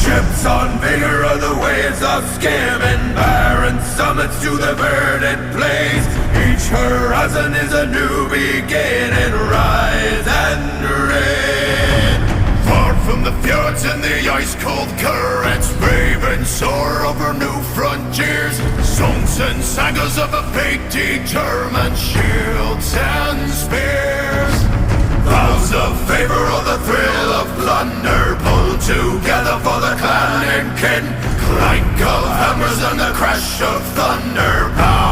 Ships on vigor of the waves of skimming, barren summits to the verdant plains. Each horizon is a new beginning, rise and reign. Far from the fjords and the ice-cold currents, brave and soar over new frontiers. Songs and sagas of a fate determined, shields and spears. Vows of favor or the thrill of plunder, pulled together for the clan and kin. Clank of hammers and the crash of thunder, power